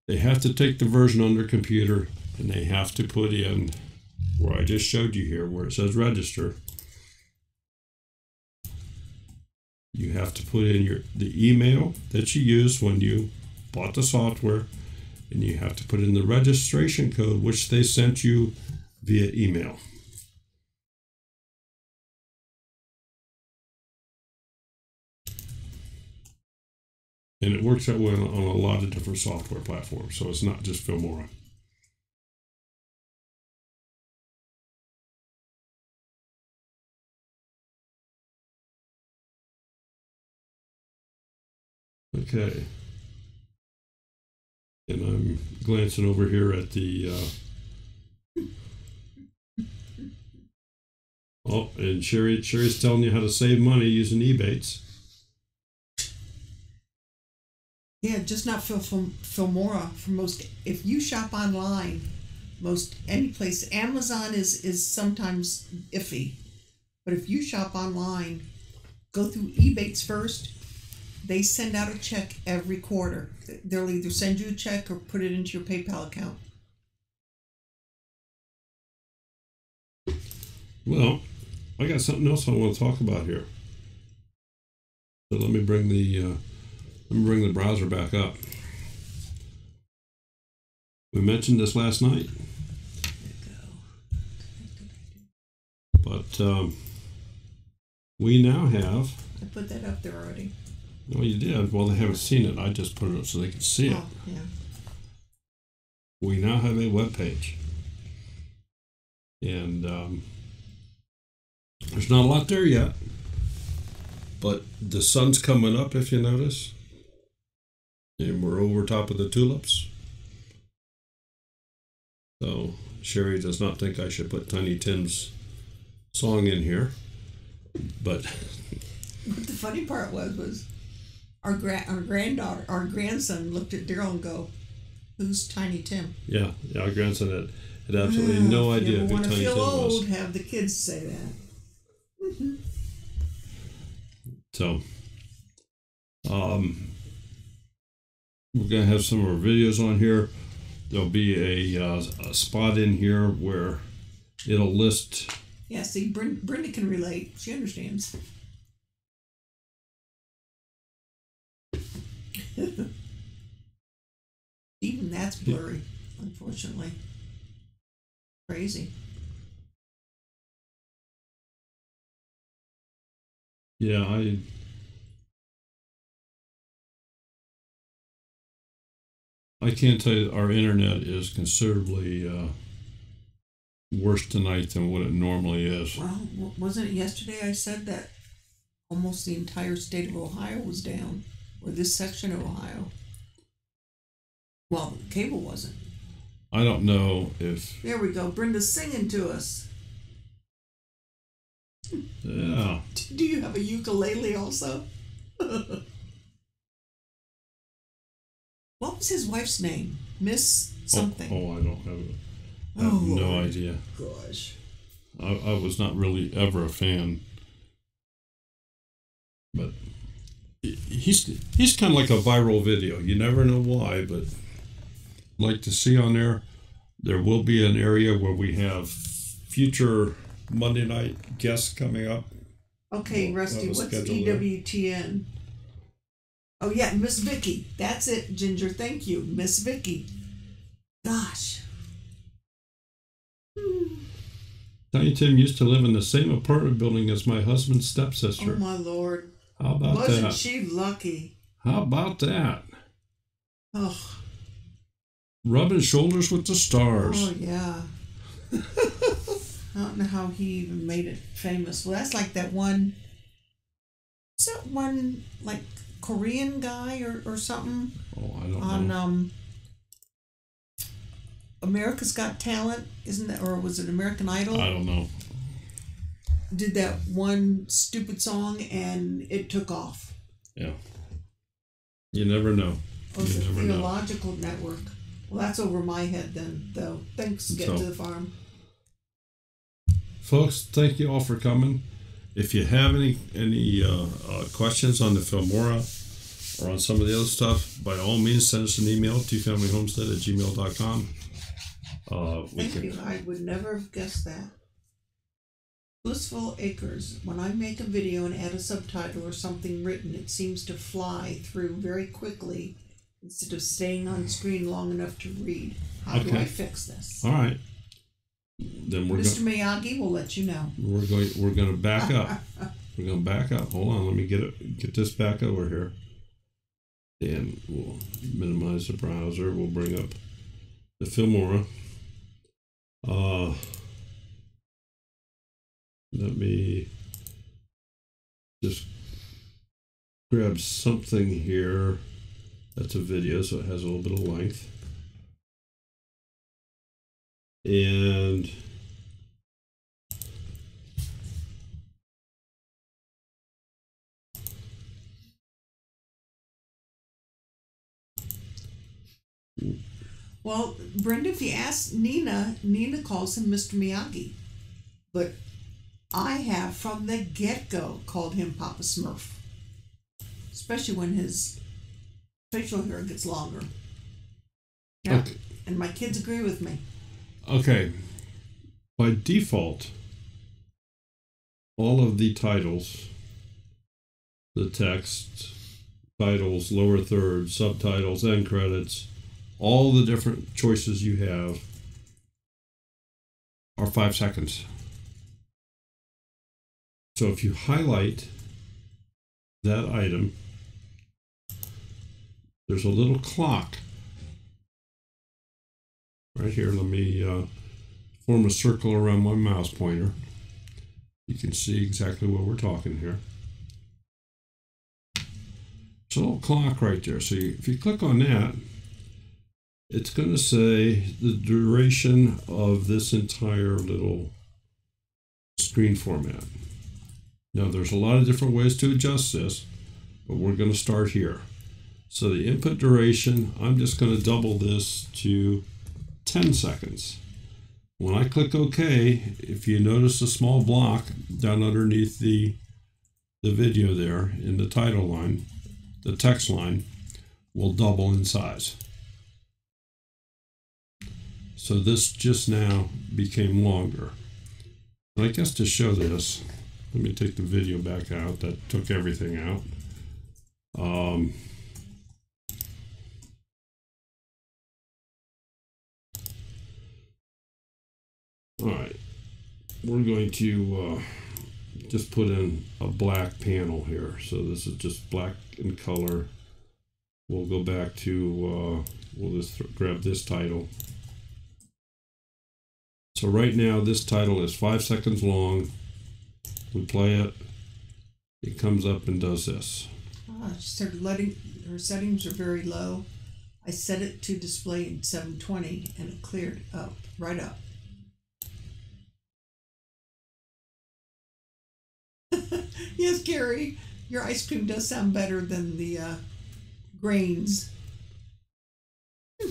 They have to take the version on their computer, and they have to put in where I just showed you here, where it says register. You have to put in the email that you used when you bought the software, and you have to put in the registration code, which they sent you via email. And it works that way on a lot of different software platforms, so it's not just Filmora. Okay. And I'm glancing over here at the oh, and Sherry's telling you how to save money using EBOOKS. Yeah, just not Filmora. For most, if you shop online, most any place, Amazon is sometimes iffy, but if you shop online, go through EBOOKS first. They send out a check every quarter. They'll either send you a check or put it into your PayPal account. Well, I got something else I want to talk about here. So let me bring the browser back up. We mentioned this last night, but we now have. I put that up there already. Well, you did. Well, they haven't seen it. I just put it up so they can see it. Oh, yeah. We now have a web page, and there's not a lot there yet, but the sun's coming up, if you notice, and we're over top of the tulips. So Sherry does not think I should put Tiny Tim's song in here, but What the funny part was our grandson looked at Daryl and go, "Who's Tiny Tim?" Yeah, our grandson had absolutely no idea who Tiny Tim was. If you want to feel old, was. have the kids say that. So, we're gonna have some of our videos on here. There'll be a spot in here where it'll list. Yeah, see, Brenda can relate. She understands. Even that's blurry, unfortunately. Crazy. Yeah, I can't tell you, our internet is considerably worse tonight than what it normally is. Well, wasn't it yesterday I said that almost the entire state of Ohio was down, or this section of Ohio? Well, cable wasn't. I don't know if. There we go. Brenda's singing to us. Yeah. Do you have a ukulele also? What was his wife's name? Miss something. Oh, I don't have it. I have no idea. Gosh. I was not really ever a fan. But he's kind of like a viral video. You never know why, but like to see on there will be an area where we have future Monday night guests coming up. Okay, Rusty, what's EWTN? Oh, yeah, Miss Vicky. That's it, Ginger. Thank you, Miss Vicky. Gosh. Tiny Tim used to live in the same apartment building as my husband's stepsister. Oh, my Lord. How about that? Wasn't she lucky? How about that? Oh. Rubbing shoulders with the stars. Oh, yeah. I don't know how he even made it famous. Well, that's like that one. Is that one like Korean guy or something? Oh, I don't know. On America's Got Talent, isn't that, or was it American Idol? I don't know. Did that one stupid song and it took off. Yeah. You never know. Or was it Theological Network? Well, that's over my head then, though. Thanks, Get to the Farm. Folks, thank you all for coming. If you have any questions on the Filmora or on some of the other stuff, by all means, send us an email, twofamilyhomestead@gmail.com. Thank you. I would never have guessed that. Blissful Acres. When I make a video and add a subtitle or something written, it seems to fly through very quickly instead of staying on screen long enough to read. How do I fix this? All right. Then Mr. Miyagi will let you know. We're going to back up. We're going to back up. Hold on. Let me get this back over here. And we'll minimize the browser. We'll bring up the Filmora. Let me just grab something here. That's a video, so it has a little bit of length. And well, Brenda, if you ask Nina calls him Mr. Miyagi. But I have from the get-go called him Papa Smurf. Especially when his facial hair gets longer. Yeah. Okay. And my kids agree with me. Okay. By default, all of the titles, the text, titles, lower third, subtitles, end credits, all the different choices you have are 5 seconds. So if you highlight that item, there's a little clock right here. Let me form a circle around my mouse pointer. You can see exactly what we're talking here. There's a little clock right there. So if you click on that, it's going to say the duration of this entire little screen format. Now, there's a lot of different ways to adjust this, but we're going to start here. So the input duration, I'm just going to double this to 10 seconds. When I click OK, if you notice a small block down underneath the video there in the title line, the text line will double in size. So this just now became longer. And I guess to show this, let me take the video back out. That took everything out. All right, we're going to just put in a black panel here. So this is just black in color. We'll go back to, we'll just grab this title. So right now this title is 5 seconds long. We play it, it comes up and does this. She started letting, her settings are very low. I set it to display in 720 and it cleared up, right up. Yes, Gary, your ice cream does sound better than the grains. So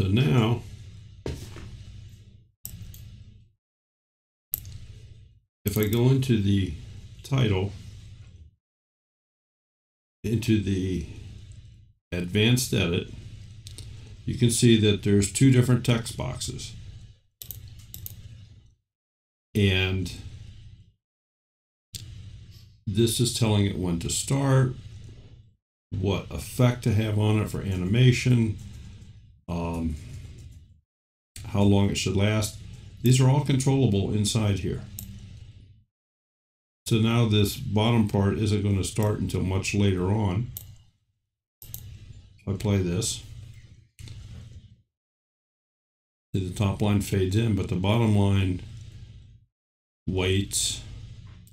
now, if I go into the title, into the advanced edit, you can see that there's 2 different text boxes. And this is telling it when to start, what effect to have on it for animation, how long it should last. These are all controllable inside here. So now this bottom part isn't going to start until much later on. If I play this, the top line fades in, but the bottom line waits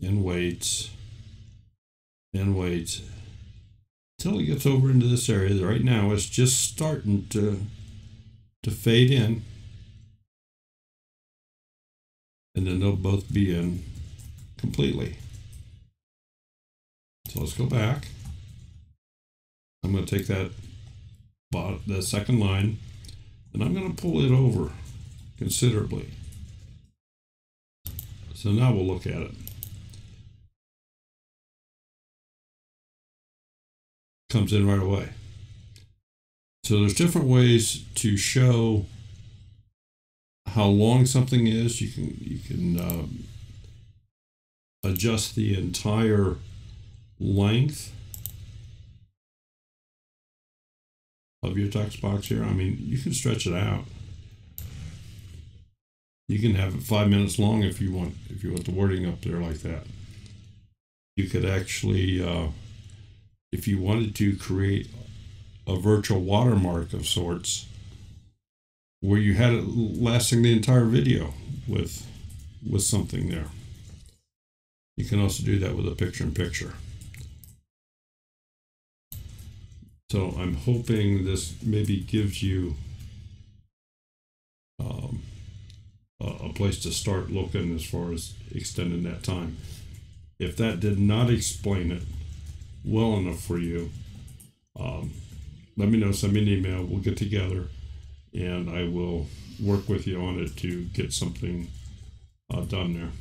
and waits and waits until it gets over into this area. Right now it's just starting to fade in, and then they'll both be in completely. So let's go back. I'm going to take that second line and I'm going to pull it over considerably. So now we'll look at it. Comes in right away. So there's different ways to show how long something is. You can adjust the entire length of your text box here. I mean, you can stretch it out. You can have it 5 minutes long if you want the wording up there like that. You could actually, if you wanted to, create a virtual watermark of sorts where you had it lasting the entire video with something there. You can also do that with a picture-in-picture. So I'm hoping this maybe gives you a place to start looking as far as extending that time. If that did not explain it well enough for you, let me know, send me an email, we'll get together, and I will work with you on it to get something done there.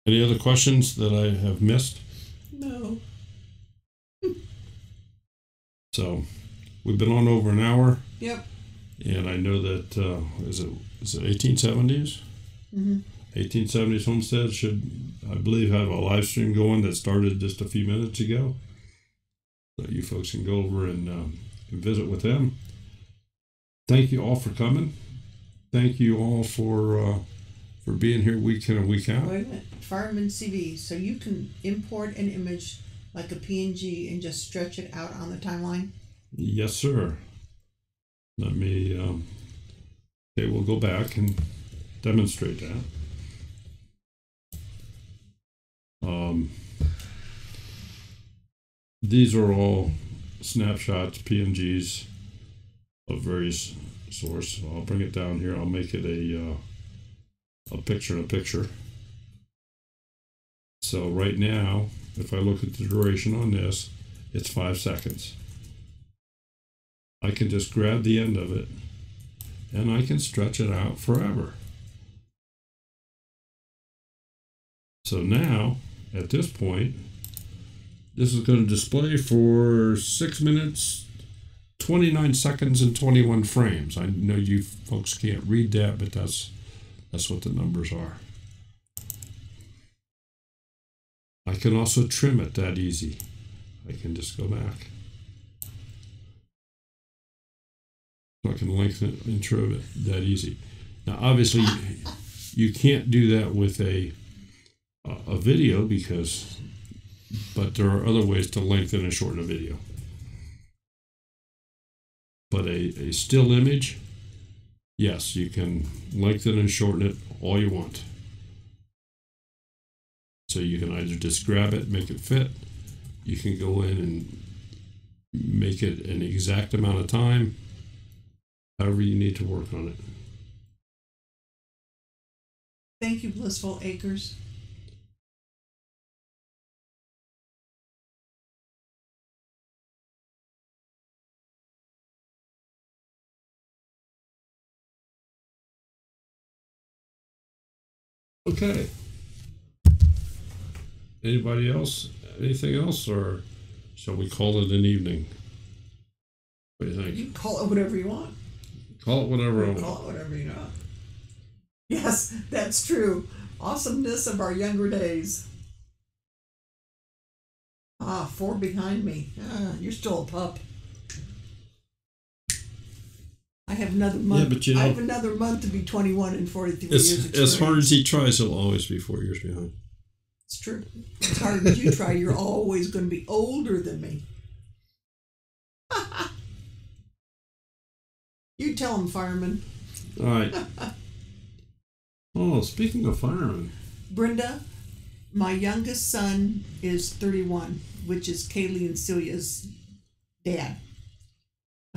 Any other questions that I have missed? No. So we've been on over an hour. Yep. And I know that, is it 1870s? Mm-hmm. 1870s Homestead should, I believe, have a live stream going that started just a few minutes ago. So you folks can go over and visit with them. Thank you all for coming. Thank you all for being here week in and week out. Wait a minute. Fireman CV. So you can import an image like a PNG and just stretch it out on the timeline? Yes, sir. Let me, okay, we'll go back and demonstrate that. These are all snapshots, PNGs of various sorts. I'll bring it down here. I'll make it a picture-in-a-picture. So right now, if I look at the duration on this, it's 5 seconds. I can just grab the end of it and I can stretch it out forever. So now, at this point, this is going to display for 6 minutes, 29 seconds, and 21 frames. I know you folks can't read that, but that's what the numbers are. I can also trim it that easy. I can just go back. So I can lengthen it and trim it that easy. Now, obviously, you can't do that with a video but there are other ways to lengthen and shorten a video. But a still image, yes, you can lengthen and shorten it all you want. So you can either just grab it, make it fit. You can go in and make it an exact amount of time, however you need to work on it. Thank you, Blissful Acres. Okay. Anybody else? Anything else, or shall we call it an evening? What do you think? You can call it whatever you want. Call it whatever I want. Call it whatever you want. Yes, that's true. Awesomeness of our younger days. 4 behind me. You're still a pup. I have another month. Yeah, but you know, I have another month to be 21 and 43 years experience. As hard as he tries, he'll always be 4 years behind. It's true. As hard as you try, you're always going to be older than me. You tell him, fireman. All right. Oh, speaking of firemen. Brenda, my youngest son is 31, which is Kaylee and Celia's dad.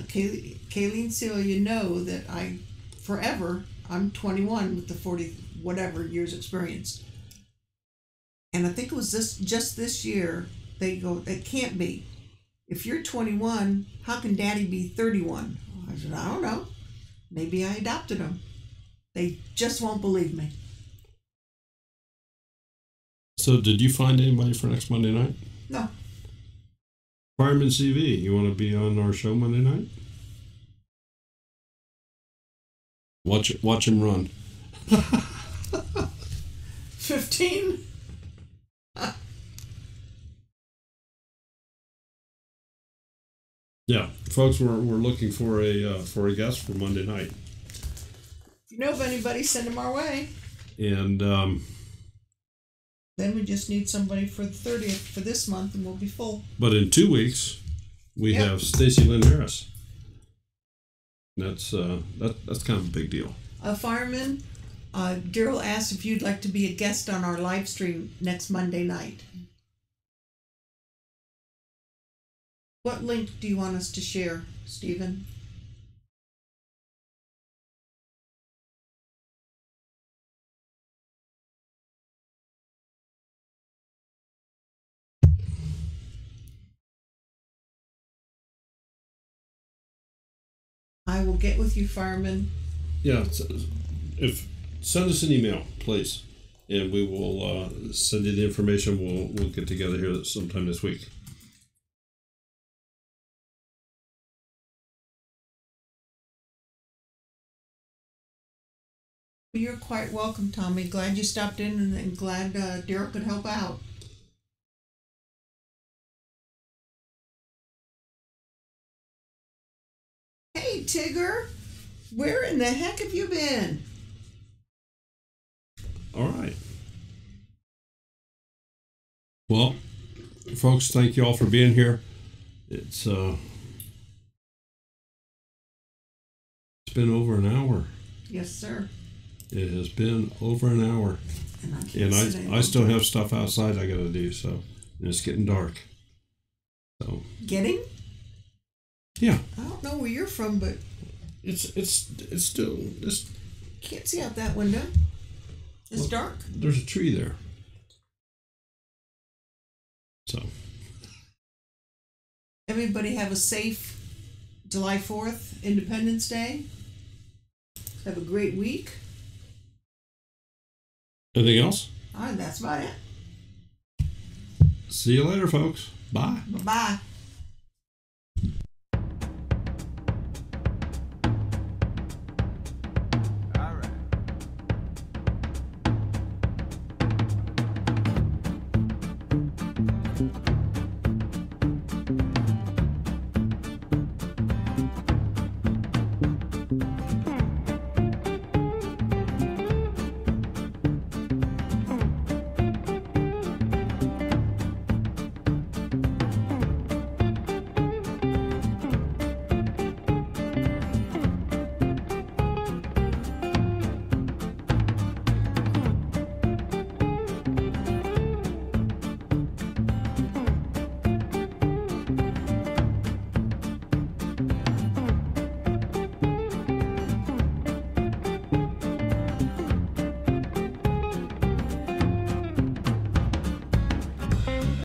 Kaylee and Celia know that I'm 21 with the 40 whatever years experience. And I think it was just this year, they go, it can't be. If you're 21, how can daddy be 31? I said, I don't know. Maybe I adopted him. They just won't believe me. So did you find anybody for next Monday night? No. Fireman CV, you want to be on our show Monday night? Watch him run. 15? folks, we're looking for a guest for Monday night. If you know of anybody, send them our way. And then we just need somebody for the 30th for this month, and we'll be full. But in 2 weeks, we have Stacy Lynn Harris. That's kind of a big deal. Fireman, Daryl asked if you'd like to be a guest on our live stream next Monday night. What link do you want us to share, Stephen? I will get with you, fireman. Yeah, send us an email, please, and we will send you the information. We'll get together here sometime this week. You're quite welcome, Tommy. Glad you stopped in, and glad Daryl could help out. Hey, Tigger, where in the heck have you been? All right. Well, folks, thank you all for being here. It's been over an hour. Yes, sir. It has been over an hour. And I still have stuff outside I got to do, so and it's getting dark. So getting? Yeah. I don't know where you're from, but it's still can't see out that window. It's dark. There's a tree there. So everybody have a safe July 4th, Independence Day. Have a great week. Anything else? All right, that's about it. See you later, folks. Bye. Bye-bye.